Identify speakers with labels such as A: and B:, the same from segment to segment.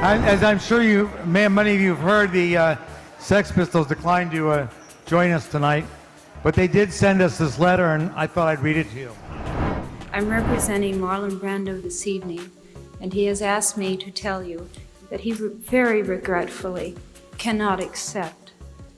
A: As I'm sure many of you have heard, the Sex Pistols declined to join us tonight, but they did send us this letter, and I thought I'd read it to you.
B: I'm representing Marlon Brando this evening, and he has asked me to tell you that he very regretfully cannot accept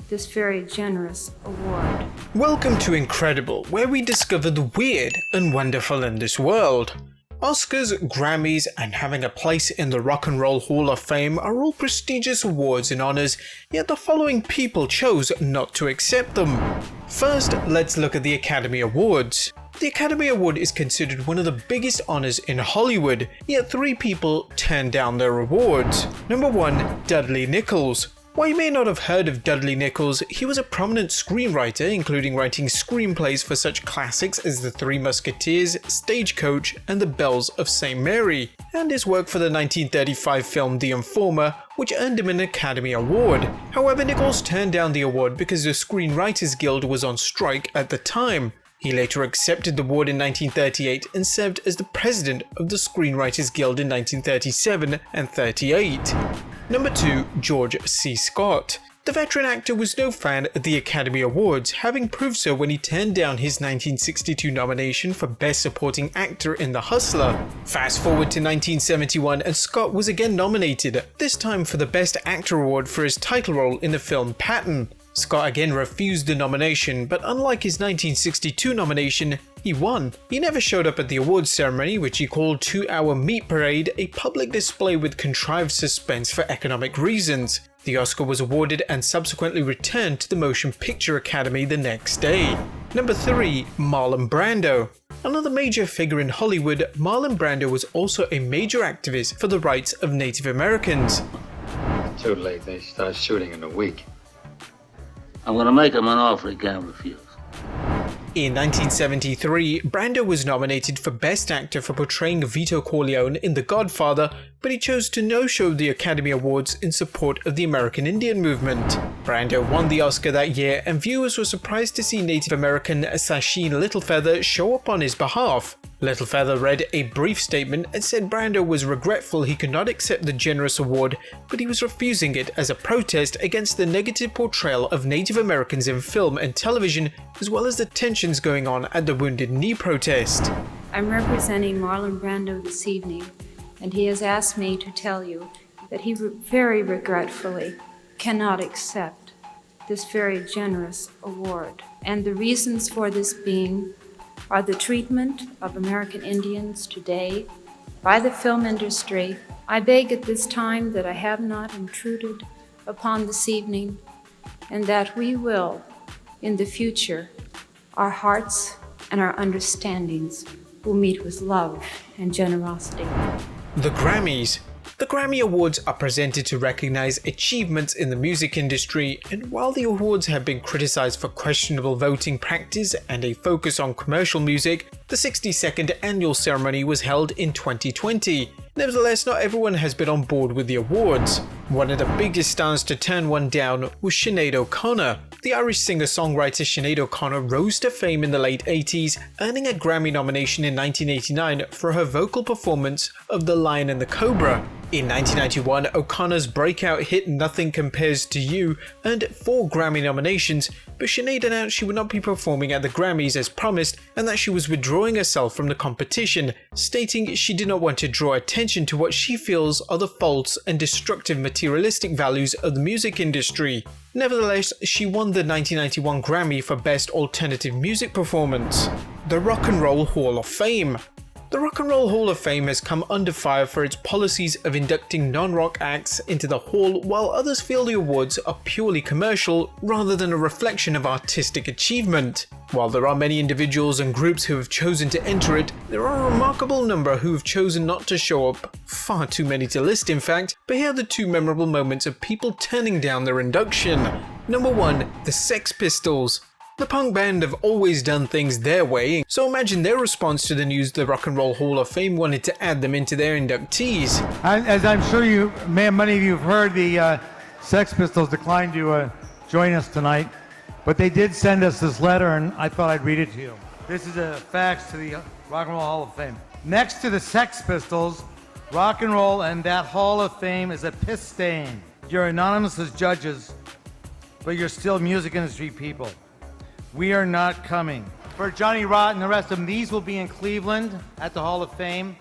B: this very generous award.
C: Welcome to Incredible, where we discover the weird and wonderful in this world. Oscars, Grammys, and having a place in the Rock and Roll Hall of Fame are all prestigious awards and honors, yet the following people chose not to accept them. First, let's look at the Academy Awards. The Academy Award is considered one of the biggest honors in Hollywood, yet 3 people turned down their awards. Number 1, Dudley Nichols. While you may not have heard of Dudley Nichols, he was a prominent screenwriter, including writing screenplays for such classics as The Three Musketeers, Stagecoach, and The Bells of St. Mary, and his work for the 1935 film The Informer, which earned him an Academy Award. However, Nichols turned down the award because the Screenwriters Guild was on strike at the time. He later accepted the award in 1938 and served as the president of the Screenwriters Guild in 1937 and 38. Number 2, George C. Scott. The veteran actor was no fan of the Academy Awards, having proved so when he turned down his 1962 nomination for Best Supporting Actor in The Hustler. Fast forward to 1971 and Scott was again nominated, this time for the Best Actor award for his title role in the film Patton. Scott again refused the nomination, but unlike his 1962 nomination, he won. He never showed up at the awards ceremony, which he called 2-hour meat parade, a public display with contrived suspense for economic reasons. The Oscar was awarded and subsequently returned to the Motion Picture Academy the next day. Number 3, Marlon Brando. Another major figure in Hollywood, Marlon Brando was also a major activist for the rights of Native Americans.
D: Too late, they start shooting in a week.
E: I'm gonna make him an offer he can't refuse.
C: In 1973, Brando was nominated for Best Actor for portraying Vito Corleone in The Godfather, but he chose to no-show the Academy Awards in support of the American Indian movement. Brando won the Oscar that year, and viewers were surprised to see Native American Sacheen Littlefeather show up on his behalf. Littlefeather read a brief statement and said Brando was regretful he could not accept the generous award, but he was refusing it as a protest against the negative portrayal of Native Americans in film and television, as well as the tensions going on at the Wounded Knee protest.
B: I'm representing Marlon Brando this evening, and he has asked me to tell you that he very regretfully cannot accept this very generous award. And the reasons for this being are the treatment of American Indians today by the film industry. I beg at this time that I have not intruded upon this evening, and that we will, in the future, our hearts and our understandings will meet with love and generosity.
C: The Grammys. The Grammy Awards are presented to recognize achievements in the music industry, and while the awards have been criticized for questionable voting practice and a focus on commercial music, the 62nd annual ceremony was held in 2020. Nevertheless, not everyone has been on board with the awards. One of the biggest stars to turn one down was Sinead O'Connor. The Irish singer-songwriter Sinead O'Connor rose to fame in the late 80s, earning a Grammy nomination in 1989 for her vocal performance of The Lion and the Cobra. In 1991, O'Connor's breakout hit Nothing Compares to You earned 4 Grammy nominations, but Sinead announced she would not be performing at the Grammys as promised and that she was withdrawing herself from the competition, stating she did not want to draw attention to what she feels are the false and destructive materialistic values of the music industry. Nevertheless, she won the 1991 Grammy for Best Alternative Music Performance. The Rock and Roll Hall of Fame. The Rock and Roll Hall of Fame has come under fire for its policies of inducting non-rock acts into the hall, while others feel the awards are purely commercial rather than a reflection of artistic achievement. While there are many individuals and groups who have chosen to enter it, there are a remarkable number who have chosen not to show up, far too many to list in fact, but here are the 2 memorable moments of people turning down their induction. Number 1, the Sex Pistols. The punk band have always done things their way, so imagine their response to the news the Rock and Roll Hall of Fame wanted to add them into their inductees.
A: As I'm sure many of you have heard, the Sex Pistols declined to join us tonight, but they did send us this letter, and I thought I'd read it to you. This is a fax to the Rock and Roll Hall of Fame. Next to the Sex Pistols, rock and roll and that Hall of Fame is a piss stain. You're anonymous as judges, but you're still music industry people. We are not coming. For Johnny Rotten and the rest of them, these will be in Cleveland at the Hall of Fame.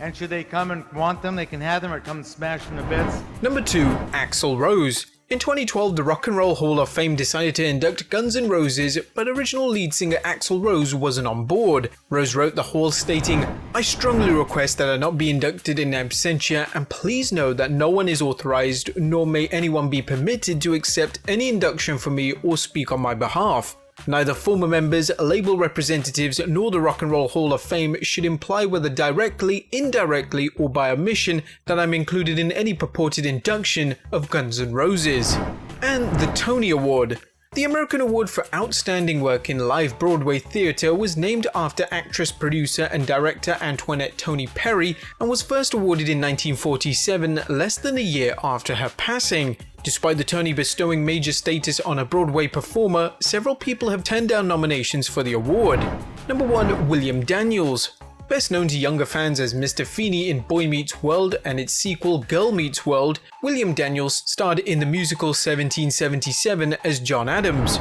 A: And should they come and want them, they can have them or come and smash them to bits.
C: Number 2. Axl Rose. In 2012, the Rock and Roll Hall of Fame decided to induct Guns N' Roses, but original lead singer Axl Rose wasn't on board. Rose wrote the hall stating, "I strongly request that I not be inducted in absentia, and please know that no one is authorized, nor may anyone be permitted to accept any induction for me or speak on my behalf. Neither former members, label representatives, nor the Rock and Roll Hall of Fame should imply whether directly, indirectly, or by omission that I'm included in any purported induction of Guns N' Roses." And the Tony Award. The American Award for Outstanding Work in Live Broadway Theatre was named after actress, producer, and director Antoinette Tony Perry and was first awarded in 1947, less than a year after her passing. Despite the Tony bestowing major status on a Broadway performer, several people have turned down nominations for the award. Number 1. William Daniels. Best known to younger fans as Mr. Feeney in Boy Meets World and its sequel Girl Meets World, William Daniels starred in the musical 1777 as John Adams.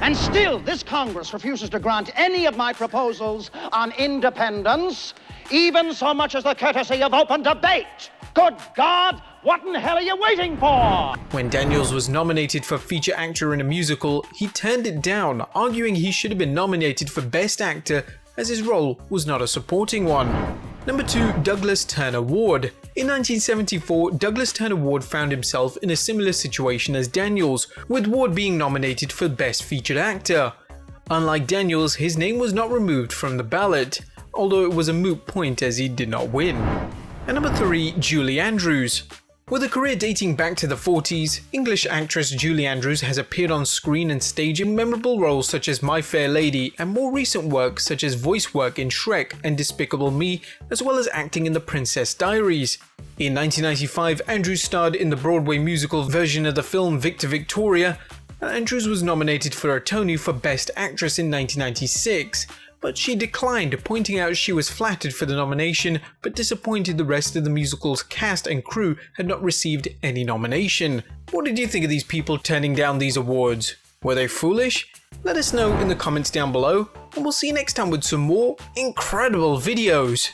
F: And still, this Congress refuses to grant any of my proposals on independence, even so much as the courtesy of open debate. Good God, what in hell are you waiting for?
C: When Daniels was nominated for feature actor in a musical, he turned it down, arguing he should have been nominated for Best Actor as his role was not a supporting one. Number 2. Douglas Turner Ward. In 1974, Douglas Turner Ward found himself in a similar situation as Daniels, with Ward being nominated for Best Featured Actor. Unlike Daniels, his name was not removed from the ballot, although it was a moot point as he did not win. And number 3. Julie Andrews. With a career dating back to the 40s, English actress Julie Andrews has appeared on screen and stage in memorable roles such as My Fair Lady and more recent work such as voice work in Shrek and Despicable Me, as well as acting in The Princess Diaries. In 1995, Andrews starred in the Broadway musical version of the film Victor Victoria, and Andrews was nominated for a Tony for Best Actress in 1996. But she declined, pointing out she was flattered for the nomination, but disappointed the rest of the musical's cast and crew had not received any nomination. What did you think of these people turning down these awards? Were they foolish? Let us know in the comments down below, and we'll see you next time with some more incredible videos.